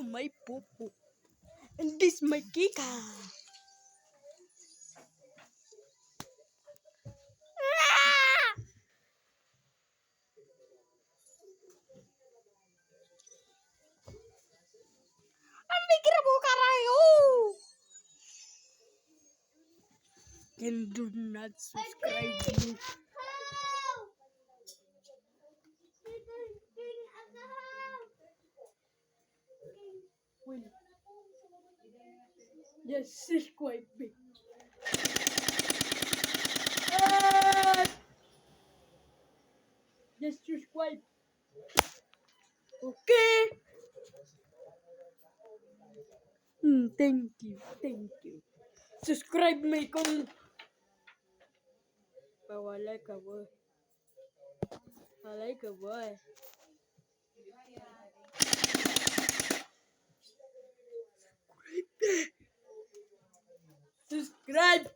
to my popo. And this my Kika. Ang mikir mo karayo. And do not subscribe me. Will. Just subscribe me. Just subscribe. Okay. Thank you. Subscribe me kung wala ka boy. Wala ka boy. Subscribe.